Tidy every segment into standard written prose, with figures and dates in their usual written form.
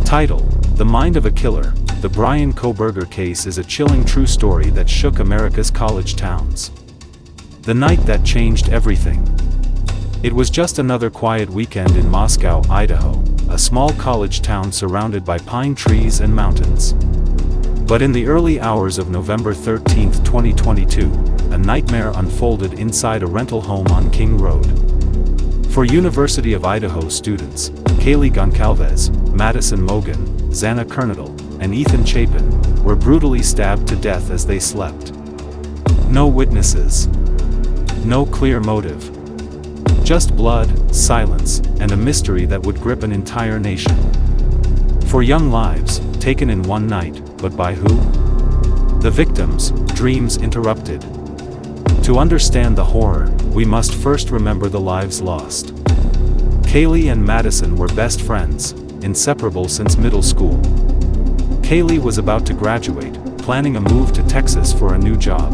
Title: The Mind of a Killer. The Bryan Kohberger Case is a chilling true story that shook America's college towns. The night that changed everything. It was just another quiet weekend in Moscow, Idaho, a small college town surrounded by pine trees and mountains. But in the early hours of November 13, 2022, a nightmare unfolded inside a rental home on King Road. For University of Idaho students, Kaylee Goncalves, Madison Mogan, Xana Kernadel, and Ethan Chapin, were brutally stabbed to death as they slept. No witnesses. No clear motive. Just blood, silence, and a mystery that would grip an entire nation. For young lives, taken in one night, but by who? The victims, dreams interrupted. To understand the horror, we must first remember the lives lost. Kaylee and Madison were best friends, inseparable since middle school. Kaylee was about to graduate, planning a move to Texas for a new job.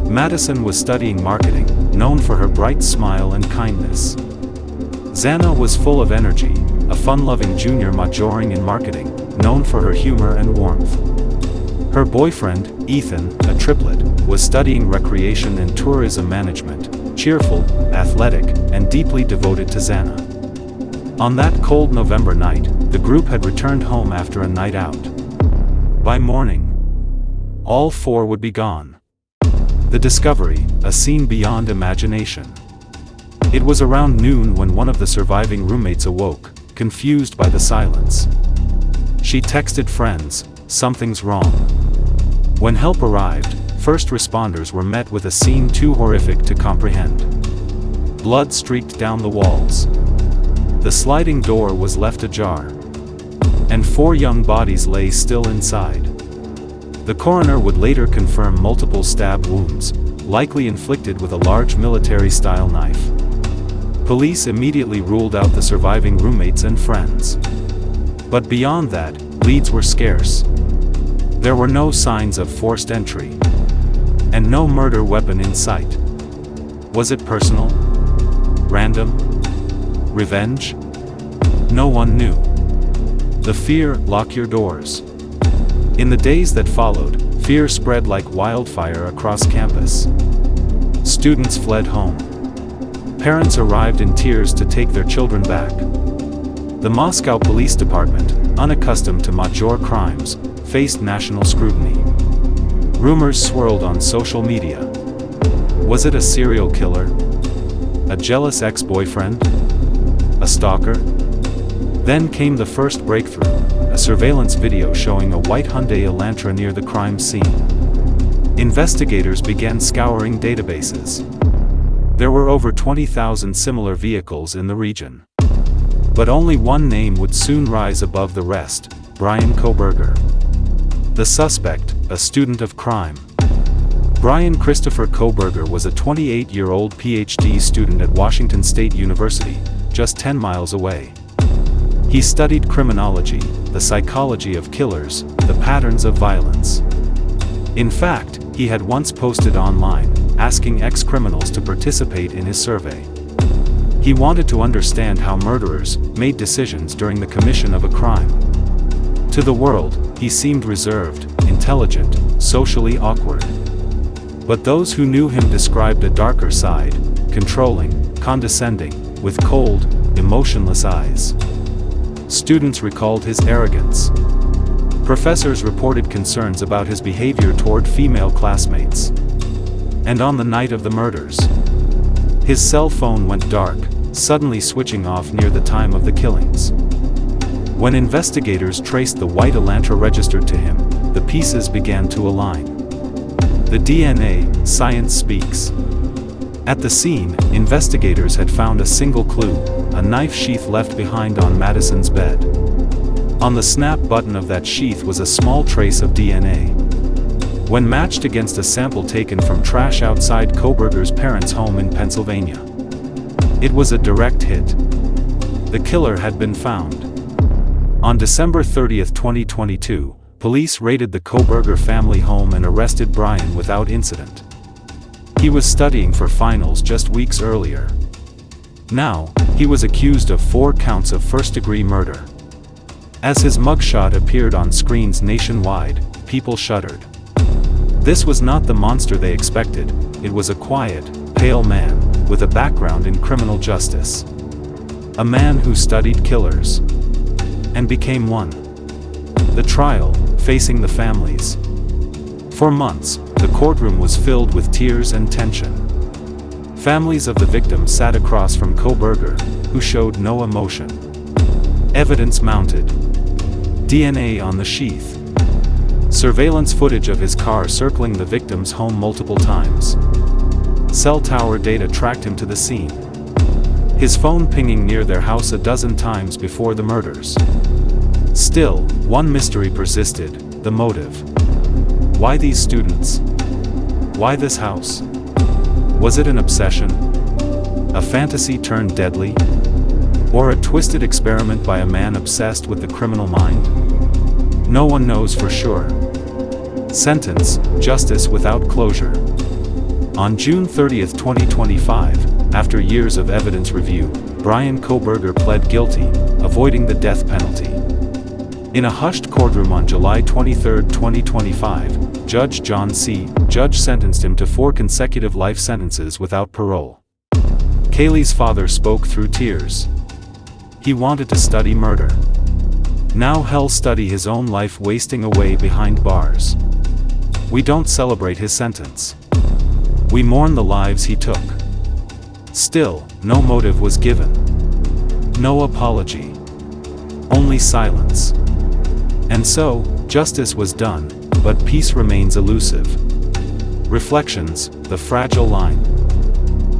Madison was studying marketing, known for her bright smile and kindness. Xana was full of energy, a fun-loving junior majoring in marketing, known for her humor and warmth. Her boyfriend, Ethan, a triplet, was studying recreation and tourism management, cheerful, athletic, and deeply devoted to Xana. On that cold November night, the group had returned home after a night out. By morning, all four would be gone. The discovery, a scene beyond imagination. It was around noon when one of the surviving roommates awoke, confused by the silence. She texted friends, "Something's wrong." When help arrived, first responders were met with a scene too horrific to comprehend. Blood streaked down the walls. The sliding door was left ajar. And four young bodies lay still inside. The coroner would later confirm multiple stab wounds, likely inflicted with a large military-style knife. Police immediately ruled out the surviving roommates and friends. But beyond that, leads were scarce. There were no signs of forced entry. And no murder weapon in sight. Was it personal? Random? Revenge? No one knew. The fear: lock your doors. In the days that followed, fear spread like wildfire across campus. Students fled home. Parents arrived in tears to take their children back. The Moscow Police Department, unaccustomed to major crimes, faced national scrutiny. Rumors swirled on social media. Was it a serial killer? A jealous ex-boyfriend? A stalker? Then came the first breakthrough, a surveillance video showing a white Hyundai Elantra near the crime scene. Investigators began scouring databases. There were over 20,000 similar vehicles in the region. But only one name would soon rise above the rest: Bryan Kohberger. The suspect, a student of crime. Bryan Christopher Kohberger was a 28-year-old PhD student at Washington State University, just 10 miles away. He studied criminology, the psychology of killers, the patterns of violence. In fact, he had once posted online, asking ex-criminals to participate in his survey. He wanted to understand how murderers made decisions during the commission of a crime. To the world, he seemed reserved, intelligent, socially awkward. But those who knew him described a darker side: controlling, condescending, with cold, emotionless eyes. Students recalled his arrogance. Professors reported concerns about his behavior toward female classmates. And on the night of the murders, his cell phone went dark, suddenly switching off near the time of the killings. When investigators traced the white Elantra registered to him, the pieces began to align. The DNA, science speaks. At the scene, investigators had found a single clue: a knife sheath left behind on Madison's bed. On the snap button of that sheath was a small trace of DNA. When matched against a sample taken from trash outside Kohberger's parents' home in Pennsylvania, it was a direct hit. The killer had been found. On December 30, 2022, police raided the Kohberger family home and arrested Bryan without incident. He was studying for finals just weeks earlier. Now, he was accused of 4 counts of first-degree murder. As his mugshot appeared on screens nationwide, people shuddered. This was not the monster they expected, it was a quiet, pale man, with a background in criminal justice. A man who studied killers. And became one. The trial, facing the families. For months, the courtroom was filled with tears and tension. Families of the victims sat across from Kohberger, who showed no emotion. Evidence mounted. DNA on the sheath. Surveillance footage of his car circling the victim's home multiple times. Cell tower data tracked him to the scene. His phone pinging near their house a dozen times before the murders. Still, one mystery persisted, the motive. Why these students? Why this house? Was it an obsession? A fantasy turned deadly? Or a twisted experiment by a man obsessed with the criminal mind? No one knows for sure. Sentence, justice without closure. On June 30, 2025, after years of evidence review, Bryan Kohberger pled guilty, avoiding the death penalty. In a hushed courtroom on July 23, 2025, Judge John C. Judge sentenced him to 4 consecutive life sentences without parole. Kaylee's father spoke through tears. He wanted to study murder. Now he'll study his own life wasting away behind bars. We don't celebrate his sentence. We mourn the lives he took. Still, no motive was given. No apology. Only silence. And so, justice was done, but peace remains elusive. Reflections, the fragile line.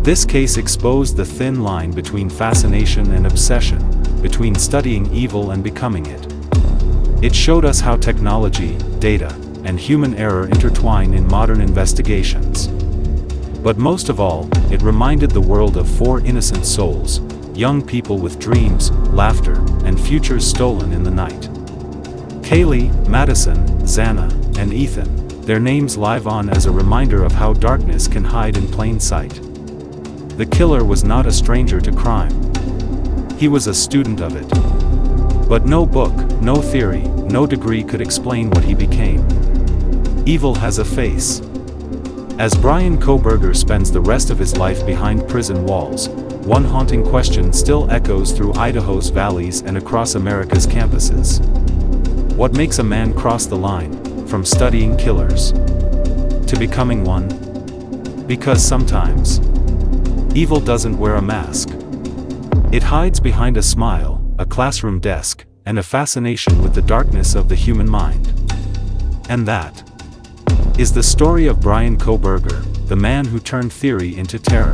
This case exposed the thin line between fascination and obsession, between studying evil and becoming it. It showed us how technology, data, and human error intertwine in modern investigations. But most of all, it reminded the world of 4 innocent souls, young people with dreams, laughter, and futures stolen in the night. Kaylee, Madison, Xana, and Ethan, their names live on as a reminder of how darkness can hide in plain sight. The killer was not a stranger to crime. He was a student of it. But no book, no theory, no degree could explain what he became. Evil has a face. As Bryan Kohberger spends the rest of his life behind prison walls, one haunting question still echoes through Idaho's valleys and across America's campuses. What makes a man cross the line, from studying killers to becoming one? Because sometimes, evil doesn't wear a mask. It hides behind a smile, a classroom desk, and a fascination with the darkness of the human mind. And that is the story of Bryan Kohberger, the man who turned theory into terror.